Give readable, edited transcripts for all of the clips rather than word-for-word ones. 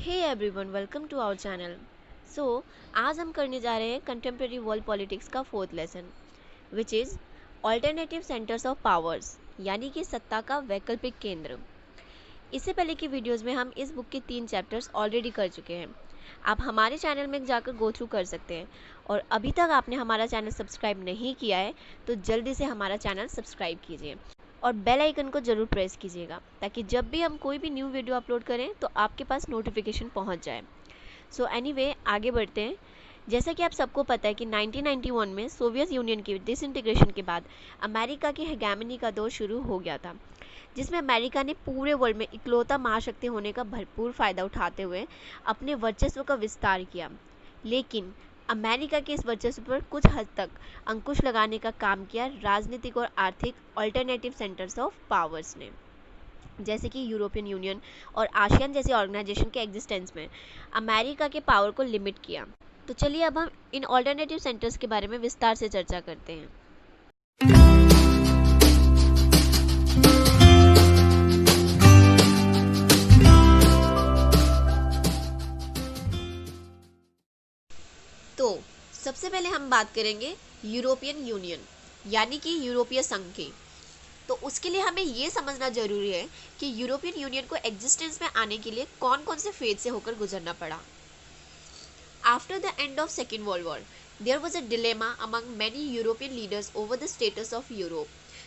Hey everyone, welcome to our channel. आज हम करने जा रहे हैं कंटेम्प्रेरी वर्ल्ड पॉलिटिक्स का fourth lesson, which is alternative centres of powers, यानी कि सत्ता का वैकल्पिक केंद्र। इससे पहले की वीडियोस में हम इस बुक के 3 चैप्टर्स ऑलरेडी कर चुके हैं। आप हमारे चैनल में जाकर गो थ्रू कर सकते हैं, और अभी तक आपने हमारा चैनल सब्सक्राइब नहीं किया है तो जल्दी से हमारा चैनल सब्सक्राइब कीजिए और बेल आइकन को ज़रूर प्रेस कीजिएगा, ताकि जब भी हम कोई भी न्यू वीडियो अपलोड करें तो आपके पास नोटिफिकेशन पहुंच जाए। एनीवे, आगे बढ़ते हैं। जैसा कि आप सबको पता है कि 1991 में सोवियत यूनियन की डिसइंटीग्रेशन के बाद अमेरिका की हेगेमनी का दौर शुरू हो गया था, जिसमें अमेरिका ने पूरे वर्ल्ड में इकलौता महाशक्ति होने का भरपूर फ़ायदा उठाते हुए अपने वर्चस्व का विस्तार किया। लेकिन अमेरिका के इस वर्चस्व पर कुछ हद तक अंकुश लगाने का काम किया राजनीतिक और आर्थिक अल्टरनेटिव सेंटर्स ऑफ पावर्स ने, जैसे कि यूरोपियन यूनियन और आसियान जैसी ऑर्गेनाइजेशन के एग्जिस्टेंस में अमेरिका के पावर को लिमिट किया। तो चलिए अब हम इन अल्टरनेटिव सेंटर्स के बारे में विस्तार से चर्चा करते हैं। तो सबसे पहले हम बात करेंगे यूरोपियन यूनियन, यानी कि यूरोपीय संघ की। तो उसके लिए हमें ये समझना जरूरी है कि यूरोपियन यूनियन को एग्जिस्टेंस में आने के लिए कौन कौन से फेज से होकर गुजरना पड़ा। After the end of second world war, there was a dilemma among many European leaders over the status of Europe.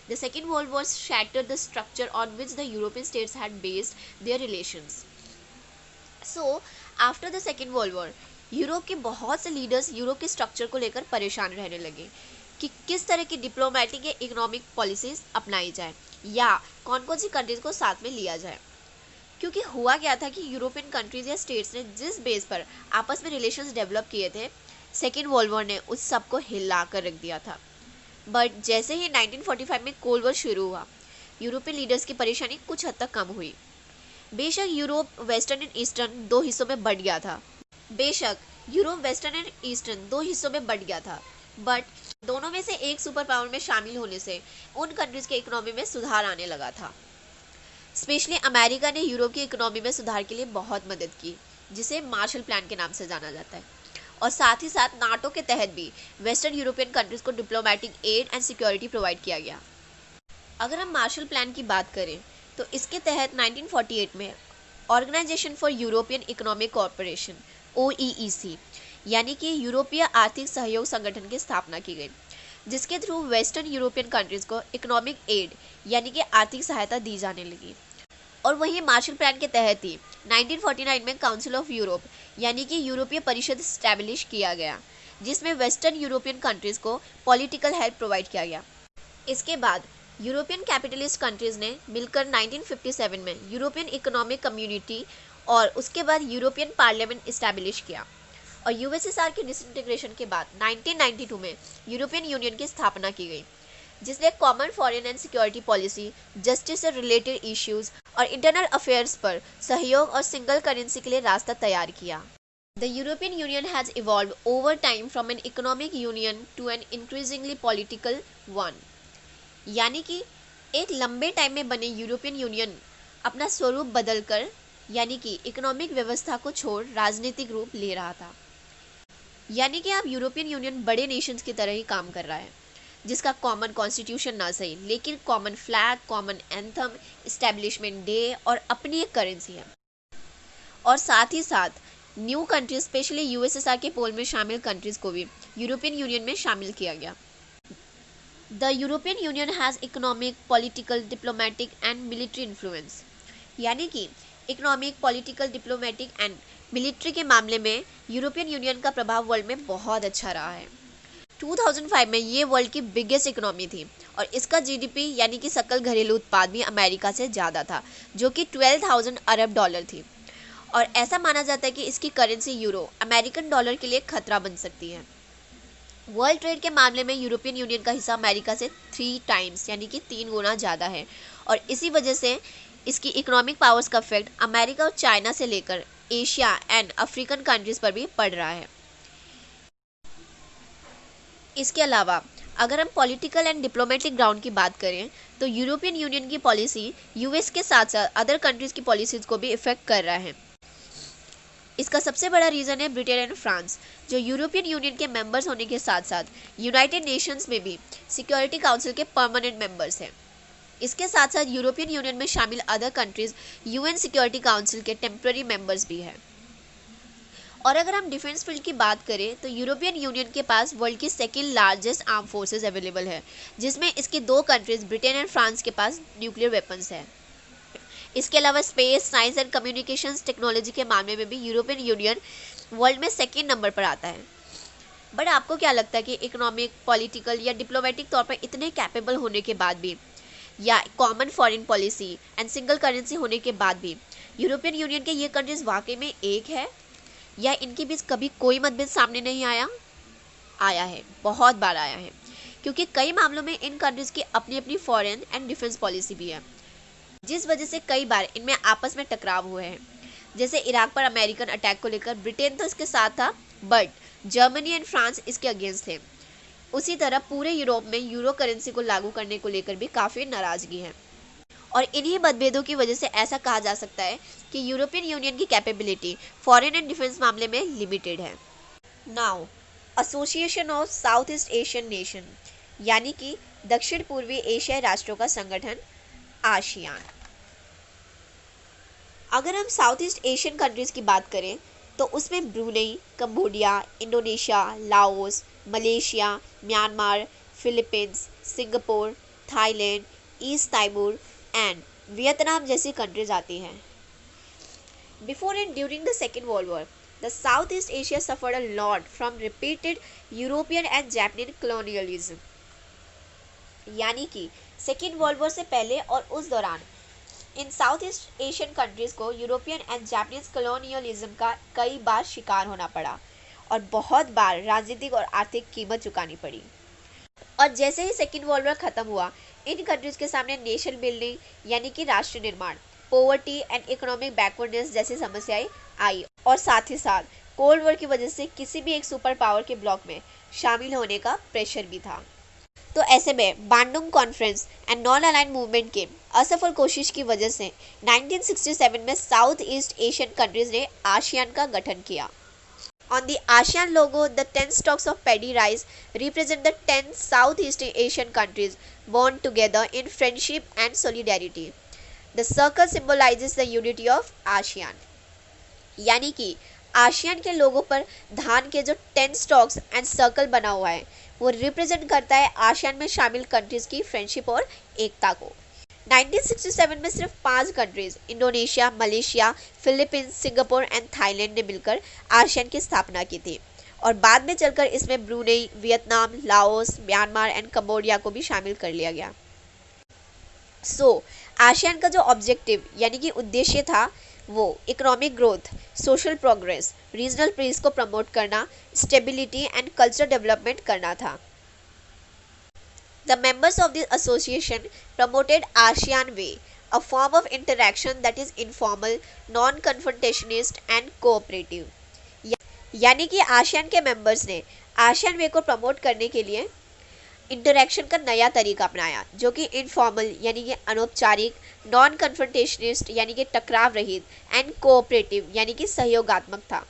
The Second World War shattered the structure on which the European states had based their relations. So, after the Second World War, Europe के बहुत से leaders Europe के structure को लेकर परेशान रहने लगे कि किस तरह की डिप्लोमेटिक या इकोनॉमिक पॉलिसीज अपनाई जाए या कौन कौन सी कंट्रीज को साथ में लिया जाए। क्योंकि हुआ क्या था कि यूरोपियन कंट्रीज या स्टेट्स ने जिस बेस पर आपस में रिलेशंस डेवलप किए थे, सेकेंड वर्ल्ड वॉर ने उस सब को हिला कर रख दिया था। बट जैसे ही 1945 में कोल्ड वॉर शुरू हुआ, यूरोपियन लीडर्स की परेशानी कुछ हद तक कम हुई। बेशक यूरोप वेस्टर्न एंड ईस्टर्न दो हिस्सों में बट गया था, बट दोनों में से एक सुपर पावर में शामिल होने से उन कंट्रीज के इकोनॉमी में सुधार आने लगा था। स्पेशली अमेरिका ने यूरोप की इकोनॉमी में सुधार के लिए बहुत मदद की, जिसे मार्शल प्लान के नाम से जाना जाता है। और साथ ही साथ नाटो के तहत भी वेस्टर्न यूरोपियन कंट्रीज को diplomatic aid and security provide किया गया। अगर हम मार्शल प्लान की बात करें तो इसके तहत 1948 में organisation for European economic corporation OEEC, यानी कि यूरोपीय आर्थिक सहयोग संगठन की स्थापना की गई, जिसके थ्रू वेस्टर्न यूरोपियन कंट्रीज को इकोनॉमिक एड यानी कि आर्थिक सहायता दी जाने लगी। और वहीं मार्शल प्लान के तहत ही 1949 में काउंसिल ऑफ यूरोप यानी कि यूरोपीय परिषद स्टैब्लिश किया गया, जिसमें वेस्टर्न यूरोपियन कंट्रीज को पॉलिटिकल हेल्प प्रोवाइड किया गया। इसके बाद यूरोपियन कैपिटलिस्ट कंट्रीज ने मिलकर 1957 में यूरोपियन इकोनॉमिक कम्युनिटी और उसके बाद यूरोपियन पार्लियामेंट इस्टेब्लिश किया। और यूएसएसआर के डिसइंटीग्रेशन के बाद 1992 में यूरोपियन यूनियन की स्थापना की गई, जिसने common foreign and security policy, justice से रिलेटेड इश्यूज और इंटरनल अफेयर्स पर सहयोग और सिंगल करेंसी के लिए रास्ता तैयार किया। The European union has evolve over time from an economic union to an increasingly political one, यानी कि एक लंबे टाइम में बने यूरोपियन यूनियन अपना स्वरूप बदलकर यानी कि इकोनॉमिक व्यवस्था को छोड़ राजनीतिक रूप ले रहा था। यानी कि अब यूरोपियन यूनियन बड़े नेशंस की तरह ही काम कर रहा है, जिसका कॉमन कॉन्स्टिट्यूशन ना सही लेकिन common flag, common anthem, establishment day और अपनी एक करेंसी है। और साथ ही साथ न्यू कंट्रीज, स्पेशली यूएसएसआर के पोल में शामिल कंट्रीज को भी यूरोपियन यूनियन में शामिल किया गया। The European union has economic, political, diplomatic and military influence, यानी कि economic, political, diplomatic and military के मामले में यूरोपियन यूनियन का प्रभाव वर्ल्ड में बहुत अच्छा रहा है। 2005 में ये वर्ल्ड की बिगेस्ट इकोनॉमी थी और इसका GDP यानी कि सकल घरेलू उत्पाद भी अमेरिका से ज़्यादा था, जो कि 12,000 अरब डॉलर थी। और ऐसा माना जाता है कि इसकी करेंसी यूरो अमेरिकन डॉलर के लिए खतरा बन सकती है। वर्ल्ड ट्रेड के मामले में यूरोपियन यूनियन का हिस्सा अमेरिका से 3 टाइम्स यानी कि 3 गुना ज़्यादा है, और इसी वजह से इसकी इकोनॉमिक पावर्स का इफेक्ट अमेरिका और चाइना से लेकर एशिया एंड अफ्रीकन कंट्रीज पर भी पड़ रहा है। इसके अलावा अगर हम पॉलिटिकल एंड डिप्लोमेटिक ग्राउंड की बात करें तो यूरोपियन यूनियन की पॉलिसी यूएस के साथ साथ अदर कंट्रीज की पॉलिसीज को भी इफेक्ट कर रहा है। इसका सबसे बड़ा रीज़न है ब्रिटेन एंड फ्रांस, जो यूरोपियन यूनियन के मेंबर्स होने के साथ साथ यूनाइटेड नेशंस में भी सिक्योरिटी काउंसिल के परमानेंट मेंबर्स हैं। इसके साथ साथ यूरोपियन यूनियन में शामिल other countries UN security council के टेम्पररी मेंबर्स भी हैं। और अगर हम डिफेंस फील्ड की बात करें तो यूरोपियन यूनियन के पास वर्ल्ड की second largest arm forces available है, जिसमें इसकी दो कंट्रीज ब्रिटेन एंड फ्रांस के पास न्यूक्लियर वेपन्स है। इसके अलावा space, science and communications technology के मामले में भी यूरोपियन यूनियन वर्ल्ड में सेकेंड नंबर पर आता है। बट आपको क्या लगता है कि इकोनॉमिक, पॉलिटिकल या डिप्लोमेटिक तौर पर इतने कैपेबल होने के बाद भी, या common foreign policy and single currency होने के बाद भी, यूरोपियन यूनियन के ये कंट्रीज वाकई में एक है, या इनके बीच कभी कोई मतभेद सामने नहीं आया? आया है, बहुत बार आया है, क्योंकि कई मामलों में इन कंट्रीज की अपनी अपनी फॉरेन एंड डिफेंस पॉलिसी भी है, जिस वजह से कई बार इनमें आपस में टकराव हुए हैं। जैसे इराक पर अमेरिकन अटैक को लेकर ब्रिटेन तो इसके साथ था, बट जर्मनी एंड फ्रांस इसके अगेंस्ट थे। उसी तरह पूरे यूरोप में यूरो करेंसी को लागू करने को लेकर भी काफ़ी नाराजगी है, और इन्हीं मतभेदों की वजह से ऐसा कहा जा सकता है कि यूरोपियन यूनियन की कैपेबिलिटी फॉरेन एंड डिफेंस मामले में लिमिटेड है। Now, association of south east Asian nation, यानी कि दक्षिण पूर्वी एशियाई राष्ट्रों का संगठन आसियान। अगर हम साउथ ईस्ट एशियन कंट्रीज की बात करें तो उसमें Brunei, Cambodia, Indonesia, Laos, Malaysia, Myanmar, Philippines, Singapore, Thailand, east Timor and Vietnam जैसी कंट्रीज आती हैं। Before and during the second world war, the south east Asia suffered a lot from repeated European and Japanese colonialism. यानी कि second world war से पहले और उस दौरान इन साउथ ईस्ट एशियन कंट्रीज को यूरोपियन एंड जापानीज कॉलोनियलिज्म का कई बार शिकार होना पड़ा, और बहुत बार राजनीतिक और आर्थिक कीमत चुकानी पड़ी। और जैसे ही सेकेंड वर्ल्ड वॉर खत्म हुआ, इन कंट्रीज के सामने नेशन बिल्डिंग यानी कि राष्ट्र निर्माण, पोवर्टी एंड इकोनॉमिक बैकवर्डनेस जैसी समस्याएं आई, और साथ ही साथ कोल्ड वॉर की वजह से किसी भी एक सुपर पावर के ब्लॉक में शामिल होने का प्रेशर भी था। तो ऐसे में Bandung conference and non aligned movement के असफल कोशिश की वजह से 1967 में साउथ ईस्ट एशियन कंट्रीज ने आसियान का गठन किया। On the ASEAN logo, the 10 stalks of paddy rice represent the 10 Southeast Asian countries born together in friendship and solidarity. The circle symbolizes the unity of ASEAN. यानी कि ASEAN के लोगों पर धान के जो 10 स्टॉक्स एंड सर्कल बना हुआ है, वो रिप्रेजेंट करता है आसियान में शामिल कंट्रीज की फ्रेंडशिप और एकता को। 1967 में सिर्फ 5 countries Indonesia, Malaysia, Philippines, Singapore and Thailand ने मिलकर आसियान की स्थापना की थी, और बाद में चलकर इसमें Brunei, Vietnam, Laos, Myanmar and Cambodia को भी शामिल कर लिया गया। आसियान का जो ऑब्जेक्टिव यानी कि उद्देश्य था, वो economic growth, social progress, regional piece को प्रमोट करना, स्टेबिलिटी एंड कल्चरल डेवलपमेंट करना था। The members of this association promoted ASEAN Way, a form of interaction that is informal, non-confrontationist and cooperative. यानी कि आसियान के मेंबर्स ने ASEAN वे को promote करने के लिए इंटरैक्शन का नया तरीका अपनाया, जो कि इनफॉर्मल यानी कि अनौपचारिक, नॉन कन्फ्रंटेशनिस्ट यानी कि टकराव रहित एंड कोऑपरेटिव यानी कि सहयोगात्मक था।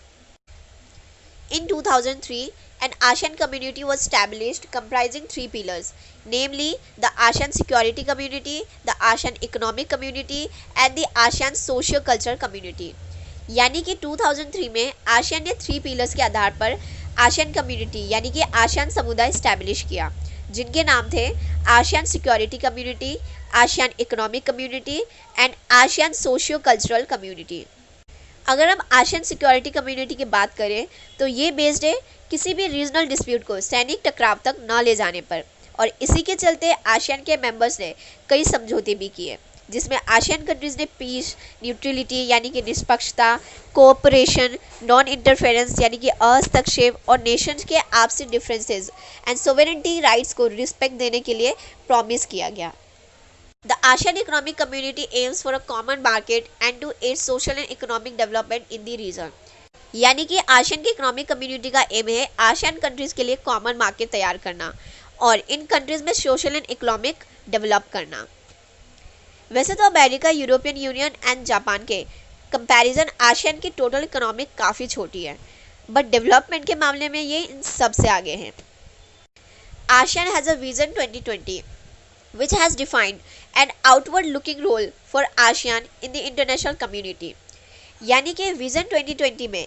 In 2003, an ASEAN community was established comprising 3 pillars, namely the ASEAN Security Community, the ASEAN Economic Community and the ASEAN Socio-Cultural Community. यानी कि 2003 में आसियान ने 3 पिलर्स के आधार पर आसियान कम्युनिटी यानी कि आसियान समुदाय इस्टेब्लिश किया, जिनके नाम थे ASEAN security community, ASEAN economic community and ASEAN socio cultural community. अगर हम आसियान सिक्योरिटी कम्युनिटी की बात करें तो ये बेस्ड है किसी भी रीजनल डिस्प्यूट को सैनिक टकराव तक न ले जाने पर, और इसी के चलते आसियान के मेंबर्स ने कई समझौते भी किए, जिसमें आसियान कंट्रीज ने पीस, न्यूट्रलिटी यानी कि निष्पक्षता, कोऑपरेशन, नॉन इंटरफेरेंस यानी कि हस्तक्षेप और नेशंस के आपसी डिफरेंसेस एंड सोवेरेनिटी राइट्स को रिस्पेक्ट देने के लिए प्रॉमिस किया गया। The ASEAN Economic Community aims for a common market and to aid social and economic development in the region. यानी कि आसियान की इकोनॉमिक कम्युनिटी का एम है आसियान कंट्रीज के लिए कॉमन मार्केट तैयार करना और इन कंट्रीज में सोशल एंड इकोनॉमिक डेवलप करना। वैसे तो America, European union and Japan के कंपैरिजन आसियान की टोटल इकोनॉमी काफ़ी छोटी है, बट डेवलपमेंट के मामले में ये इन सबसे आगे हैं। ASEAN has a Vision 2020 which has defined an outward-looking role for ASEAN in the international community। यानी कि विजन 2020 में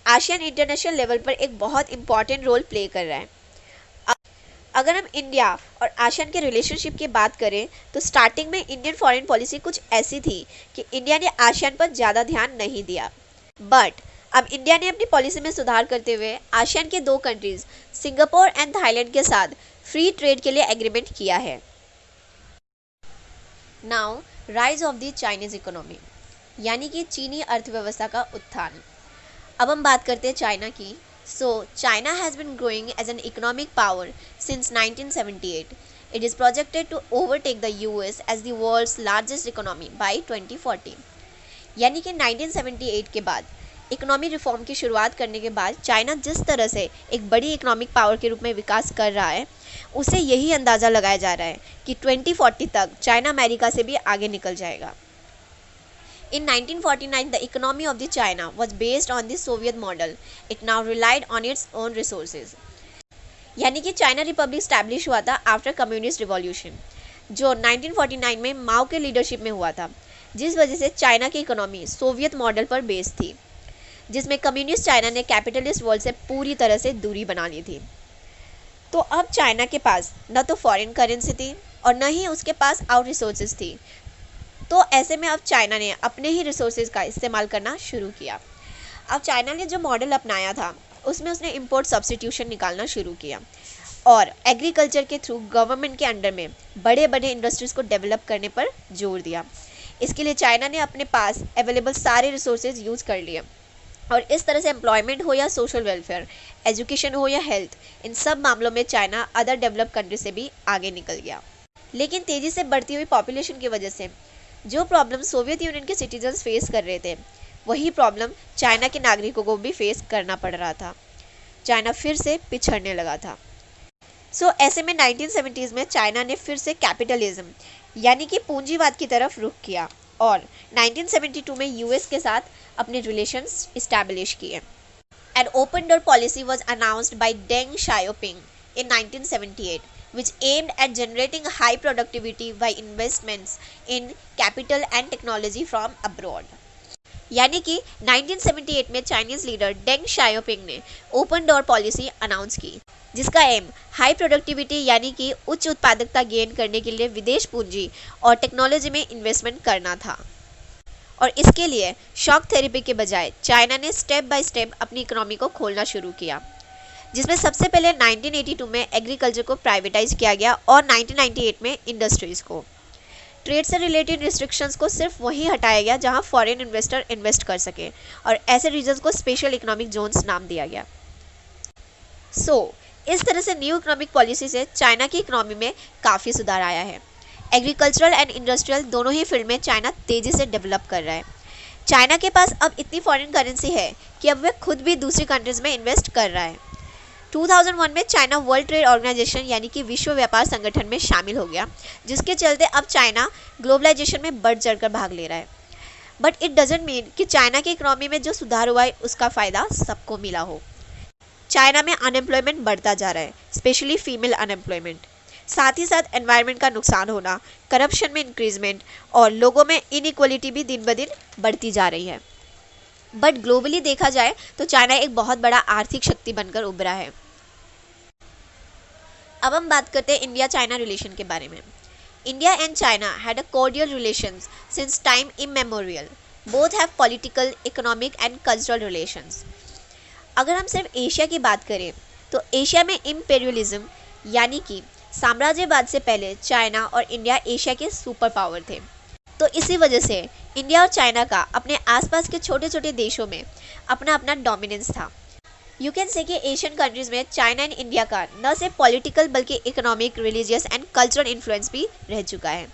आसियान इंटरनेशनल लेवल पर एक बहुत इंपॉर्टेंट रोल प्ले कर रहा है। अगर हम इंडिया और आसियान के रिलेशनशिप की बात करें तो स्टार्टिंग में इंडियन फॉरेन पॉलिसी कुछ ऐसी थी कि इंडिया ने आसियान पर ज़्यादा ध्यान नहीं दिया, बट अब इंडिया ने अपनी पॉलिसी में सुधार करते हुए आसियान के 2 कंट्रीज सिंगापुर एंड थाईलैंड के साथ फ्री ट्रेड के लिए एग्रीमेंट किया है। Now rise of the Chinese economy, यानी कि चीनी अर्थव्यवस्था का उत्थान। अब हम बात करते हैं चाइना की। China has been growing as an economic power since 1978। It is projected to overtake the US as the world's largest economy by 2040। यानी कि 1978 के बाद इकोनॉमी रिफॉर्म की शुरुआत करने के बाद चाइना जिस तरह से एक बड़ी इकोनॉमिक पावर के रूप में विकास कर रहा है, उसे यही अंदाज़ा लगाया जा रहा है कि 2040 तक चाइना अमेरिका से भी आगे निकल जाएगा। In 1949, the economy of the China was based on the Soviet model. It now relied on its own resources. यानी कि चाइना रिपब्लिक स्टैब्लिश हुआ था आफ्टर कम्युनिस्ट रिवॉल्यूशन, जो 1949 में माओ के लीडरशिप में हुआ था, जिस वजह से चाइना की इकोनॉमी सोवियत मॉडल पर बेस्ड थी, जिसमें कम्युनिस्ट चाइना ने कैपिटलिस्ट वर्ल्ड से पूरी तरह से दूरी बना ली थी। तो अब चाइना के पास न तो फॉरेन करेंसी थी और न ही उसके पास आउट रिसोर्सेज थी। तो ऐसे में अब चाइना ने अपने ही रिसोर्सेज का इस्तेमाल करना शुरू किया। अब चाइना ने जो मॉडल अपनाया था उसमें उसने इंपोर्ट सब्स्टिट्यूशन निकालना शुरू किया और एग्रीकल्चर के थ्रू गवर्नमेंट के अंडर में बड़े बड़े इंडस्ट्रीज़ को डेवलप करने पर जोर दिया। इसके लिए चाइना ने अपने पास अवेलेबल सारे रिसोर्सेज यूज़ कर लिए और इस तरह से एम्प्लॉयमेंट हो या सोशल वेलफेयर, एजुकेशन हो या हेल्थ, इन सब मामलों में चाइना अदर डेवलप कंट्री से भी आगे निकल गया। लेकिन तेज़ी से बढ़ती हुई पॉपुलेशन की वजह से जो प्रॉब्लम सोवियत यूनियन के सिटीजन्स फेस कर रहे थे, वही प्रॉब्लम चाइना के नागरिकों को भी फेस करना पड़ रहा था। चाइना फिर से पिछड़ने लगा था। ऐसे में 1970s में चाइना ने फिर से कैपिटलिज्म यानी कि पूंजीवाद की तरफ रुख किया और 1972 में यूएस के साथ अपने रिलेशंस इस्टेब्लिश किए। An open door policy was announced by Deng Xiaoping in 1978, which aimed at generating high productivity by investments in capital and technology from abroad। यानी कि 1978 में चाइनीज लीडर डेंग शाओपिंग ने ओपन डोर पॉलिसी अनाउंस की, जिसका M high productivity यानी कि उच्च उत्पादकता गेन करने के लिए विदेश पूंजी और टेक्नोलॉजी में इन्वेस्टमेंट करना था। और इसके लिए शॉक थेरेपी के बजाय चाइना ने स्टेप बाय स्टेप अपनी इकोनॉमी को खोलना शुरू किया, जिसमें सबसे पहले 1982 में एग्रीकल्चर को प्राइवेटाइज किया गया और 1998 में इंडस्ट्रीज़ को। ट्रेड से रिलेटेड रिस्ट्रिक्शंस को सिर्फ वहीं हटाया गया जहां फॉरेन इन्वेस्टर इन्वेस्ट कर सके और ऐसे रीजन्स को स्पेशल इकोनॉमिक जोन्स नाम दिया गया। इस तरह से न्यू इकोनॉमिक पॉलिसी से चाइना की इकोनॉमी में काफ़ी सुधार आया है। एग्रीकल्चरल एंड इंडस्ट्रियल दोनों ही फील्ड में चाइना तेज़ी से डेवलप कर रहा है। चाइना के पास अब इतनी फॉरेन करेंसी है कि अब वह खुद भी दूसरी कंट्रीज़ में इन्वेस्ट कर रहा है। 2001 में चाइना वर्ल्ड ट्रेड ऑर्गेनाइजेशन यानी कि विश्व व्यापार संगठन में शामिल हो गया, जिसके चलते अब चाइना ग्लोबलाइजेशन में बढ़ चढ़कर भाग ले रहा है। बट इट डजेंट मीन कि चाइना की इकोनॉमी में जो सुधार हुआ है उसका फ़ायदा सबको मिला हो। चाइना में अनएम्प्लॉयमेंट बढ़ता जा रहा है, स्पेशली फीमेल अनएम्प्लॉयमेंट। साथ ही साथ एनवायरनमेंट का नुकसान होना, करप्शन में इंक्रीजमेंट और लोगों में इनइक्वलिटी भी दिन ब दिन बढ़ती जा रही है। बट ग्लोबली देखा जाए तो चाइना एक बहुत बड़ा आर्थिक शक्ति बनकर उभरा है। अब हम बात करते हैं इंडिया चाइना रिलेशन के बारे में। India and China had a cordial relations since time immemorial. Both have political, economic and cultural relations. अगर हम सिर्फ एशिया की बात करें तो एशिया में इम्पेरियलिज्म यानी कि साम्राज्यवाद से पहले चाइना और इंडिया एशिया के सुपर पावर थे। तो इसी वजह से इंडिया और चाइना का अपने आसपास के छोटे छोटे देशों में अपना अपना डोमिनेंस था। यू कैन से कि एशियन कंट्रीज़ में चाइना एंड इंडिया का न सिर्फ पॉलिटिकल बल्कि economic, religious and cultural influence भी रह चुका है।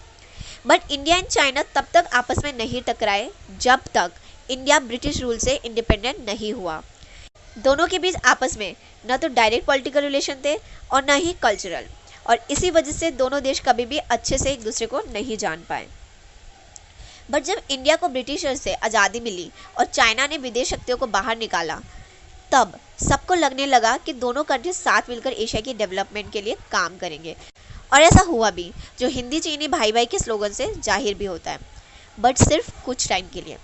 बट इंडिया एंड चाइना तब तक आपस में नहीं टकराए जब तक इंडिया ब्रिटिश रूल से इंडिपेंडेंट नहीं हुआ। दोनों के बीच आपस में न तो डायरेक्ट पॉलिटिकल रिलेशन थे और न ही कल्चरल, और इसी वजह से दोनों देश कभी भी अच्छे से एक दूसरे को नहीं जान पाए। बट जब इंडिया को ब्रिटिशर्स से आज़ादी मिली और चाइना ने विदेश शक्तियों को बाहर निकाला, तब सबको लगने लगा कि दोनों कंट्रीज साथ मिलकर एशिया की डेवलपमेंट के लिए काम करेंगे। और ऐसा हुआ भी, जो हिंदी चीनी भाई भाई के स्लोगन से जाहिर भी होता है, बट सिर्फ कुछ टाइम के लिए,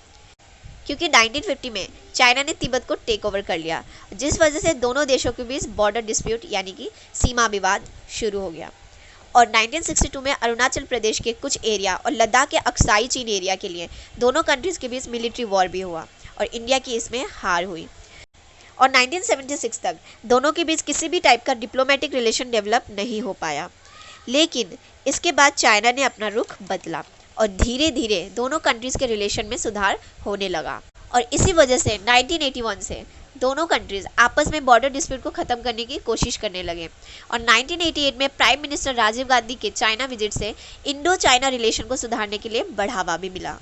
क्योंकि 1950 में चाइना ने तिब्बत को टेक ओवर कर लिया, जिस वजह से दोनों देशों के बीच बॉर्डर डिस्प्यूट यानी कि सीमा विवाद शुरू हो गया। और 1962 में अरुणाचल प्रदेश के कुछ एरिया और लद्दाख के अक्साई चीन एरिया के लिए दोनों कंट्रीज के बीच मिलिट्री वॉर भी हुआ और इंडिया की इसमें हार हुई। और 1976 तक दोनों के बीच किसी भी टाइप का डिप्लोमेटिक रिलेशन डेवलप नहीं हो पाया। लेकिन इसके बाद चाइना ने अपना रुख बदला और धीरे धीरे दोनों कंट्रीज के रिलेशन में सुधार होने लगा। और इसी वजह से 1981 से दोनों कंट्रीज आपस में बॉर्डर डिस्प्यूट को खत्म करने की कोशिश करने लगे। और 1988 में प्राइम मिनिस्टर राजीव गांधी के चाइना विजिट से इंडो चाइना रिलेशन को सुधारने के लिए बढ़ावा भी मिला।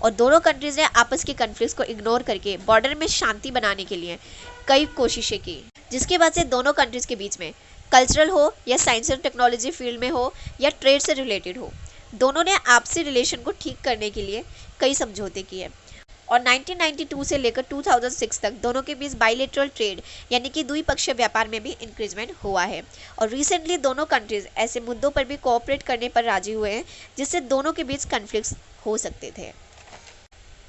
और दोनों कंट्रीज ने आपस के कन्फ्लिक्ट्स को इग्नोर करके बॉर्डर में शांति बनाने के लिए कई कोशिशें की, जिसके बाद से दोनों कंट्रीज के बीच में कल्चरल हो या साइंस और टेक्नोलॉजी फील्ड में हो या ट्रेड से रिलेटेड हो, दोनों ने आपसी रिलेशन को ठीक करने के लिए कई समझौते किए। और 1992 से लेकर 2006 तक दोनों के बीच बाइलेटरल ट्रेड यानी कि द्विपक्षीय व्यापार में भी इंक्रीजमेंट हुआ है। और रिसेंटली दोनों कंट्रीज ऐसे मुद्दों पर भी कोऑपरेट करने पर राजी हुए हैं जिससे दोनों के बीच कन्फ्लिक्ट्स हो सकते थे।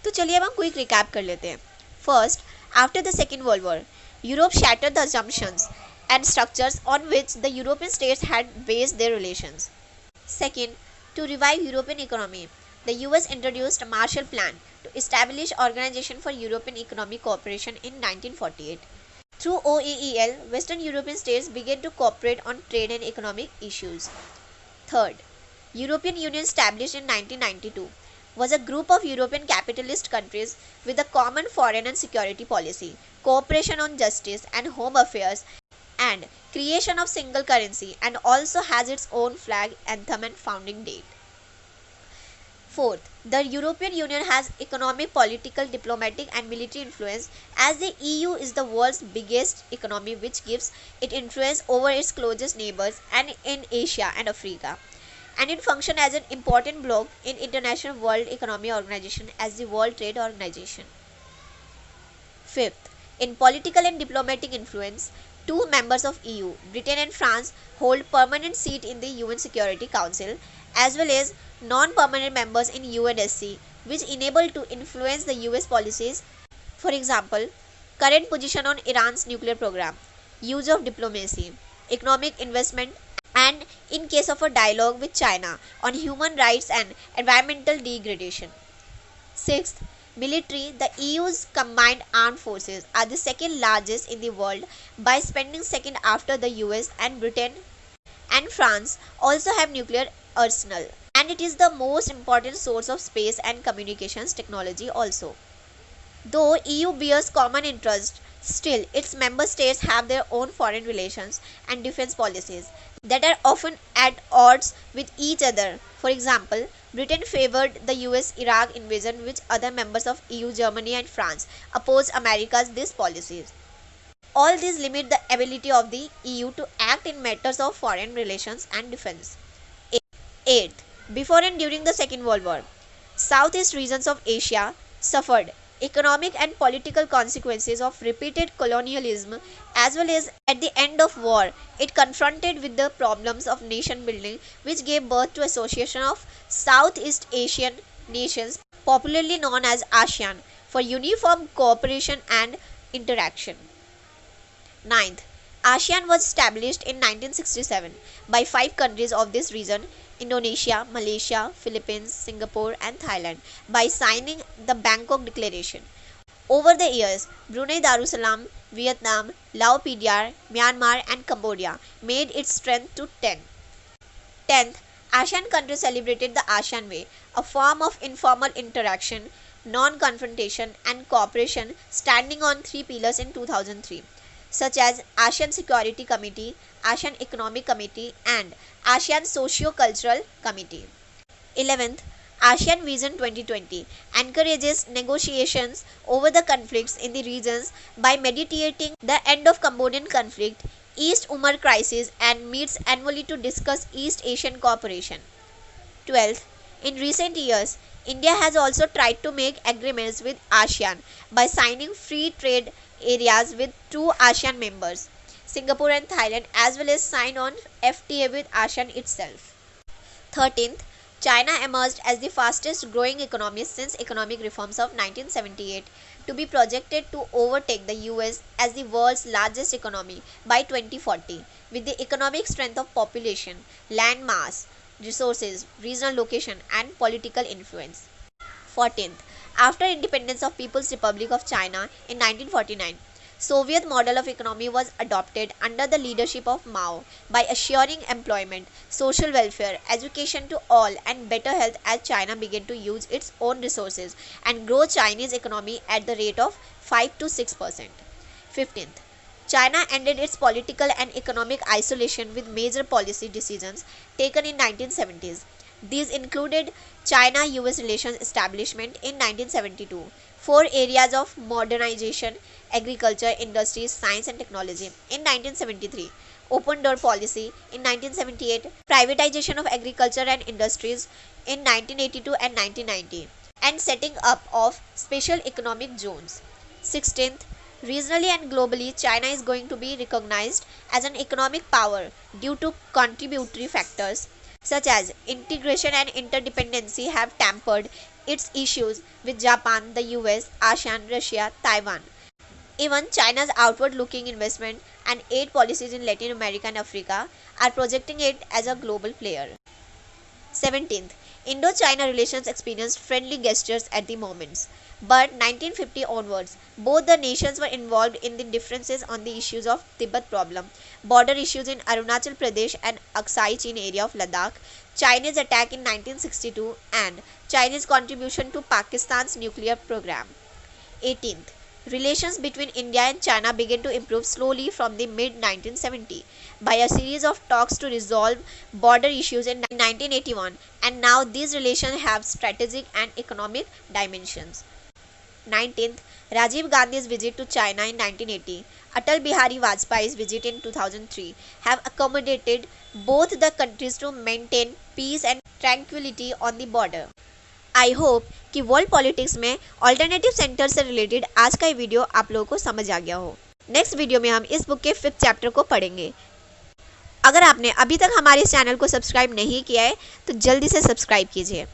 तो चलिए अब हम क्विक रिकैप कर लेते हैं। First, after the second world war, Europe shattered the assumptions and structures on which the European states had based their relations. Second, to revive European economy, the US introduced a Marshall Plan to establish Organization for European Economic Cooperation in 1948. Through OEEL, Western European states began to cooperate on trade and economic issues. Third, European Union established in 1992 was a group of European capitalist countries with a common foreign and security policy, cooperation on justice and home affairs, and creation of single currency, and also has its own flag, anthem and founding date. Fourth, the European Union has economic, political, diplomatic and military influence as the EU is the world's biggest economy, which gives it influence over its closest neighbors and in Asia and Africa. And it functions as an important bloc in International World Economic Organization as the World Trade Organization. Fifth, in political and diplomatic influence, two members of EU, Britain and France, hold permanent seat in the UN Security Council, as well as non-permanent members in UNSC, which enable to influence the US policies. For example, current position on Iran's nuclear program, use of diplomacy, economic investment, and in case of a dialogue with China on human rights and environmental degradation. Sixth, military, the EU's combined armed forces are the second largest in the world by spending second after the US, and Britain and France also have nuclear arsenal, and it is the most important source of space and communications technology also. Though EU bears common interest, still its member states have their own foreign relations and defense policies that are often at odds with each other. For example, Britain favored the US Iraq invasion, which other members of EU, Germany and France opposed America's these policies. All these limit the ability of the EU to act in matters of foreign relations and defense. Eighth, before and during the Second World War, Southeast regions of Asia suffered economic and political consequences of repeated colonialism, as well as at the end of war it confronted with the problems of nation building, which gave birth to association of Southeast Asian nations, popularly known as ASEAN, for uniform cooperation and interaction. Ninth, ASEAN was established in 1967 by 5 countries of this region, Indonesia, Malaysia, Philippines, Singapore and Thailand, by signing the Bangkok Declaration. Over the years, Brunei Darussalam, Vietnam, Laos PDR, Myanmar and Cambodia made its strength to 10. 10th, ASEAN countries celebrated the ASEAN Way, a form of informal interaction, non-confrontation and cooperation standing on 3 pillars in 2003. Such as ASEAN Security Committee, ASEAN Economic Committee and ASEAN Socio-Cultural Committee. 11th, ASEAN Vision 2020 encourages negotiations over the conflicts in the regions by mediating the end of Cambodian conflict, East Timor crisis and meets annually to discuss East Asian cooperation. 12th, in recent years, India has also tried to make agreements with ASEAN by signing free trade areas with two ASEAN members, Singapore and Thailand, as well as sign on FTA with ASEAN itself. 13th, China emerged as the fastest growing economy since economic reforms of 1978, to be projected to overtake the US as the world's largest economy by 2040, with the economic strength of population, land mass, resources, regional location, and political influence. 14th, after independence of People's Republic of China in 1949, Soviet model of economy was adopted under the leadership of Mao by assuring employment, social welfare, education to all, and better health as China began to use its own resources and grow Chinese economy at the rate of 5 to 6%. 15th, China ended its political and economic isolation with major policy decisions taken in 1970s. These included China-US relations establishment in 1972, four areas of modernization, agriculture, industries, science and technology in 1973, open door policy in 1978, privatization of agriculture and industries in 1982 and 1990, and setting up of special economic zones. 16th, regionally and globally, China is going to be recognized as an economic power due to contributory factors such as integration and interdependency have tempered its issues with Japan, the US, ASEAN, Russia, Taiwan. Even China's outward looking investment and aid policies in Latin America and Africa are projecting it as a global player. 17th, Indo-China relations experienced friendly gestures at the moments, but 1950 onwards, both the nations were involved in the differences on the issues of Tibet problem, border issues in Arunachal Pradesh and Aksai Chin area of Ladakh, Chinese attack in 1962, and Chinese contribution to Pakistan's nuclear program. 18th, relations between India and China began to improve slowly from the mid-1970s by a series of talks to resolve border issues in 1981, and now these relations have strategic and economic dimensions. 19th, Rajiv Gandhi's visit to China in 1980, Atal Bihari Vajpayee's visit in 2003 have accommodated both the countries to maintain peace and tranquility on the border. I hope कि world politics में alternative centre से related आज का ये video आप लोगों को समझ आ गया हो। नेक्स्ट वीडियो में हम इस बुक के 5th चैप्टर को पढ़ेंगे। अगर आपने अभी तक हमारे इस चैनल को सब्सक्राइब नहीं किया है तो जल्दी से सब्सक्राइब कीजिए।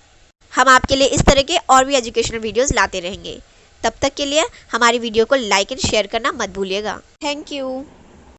हम आपके लिए इस तरह के और भी एजुकेशनल वीडियोस लाते रहेंगे। तब तक के लिए हमारी वीडियो को लाइक एंड शेयर करना मत भूलिएगा। Thank you.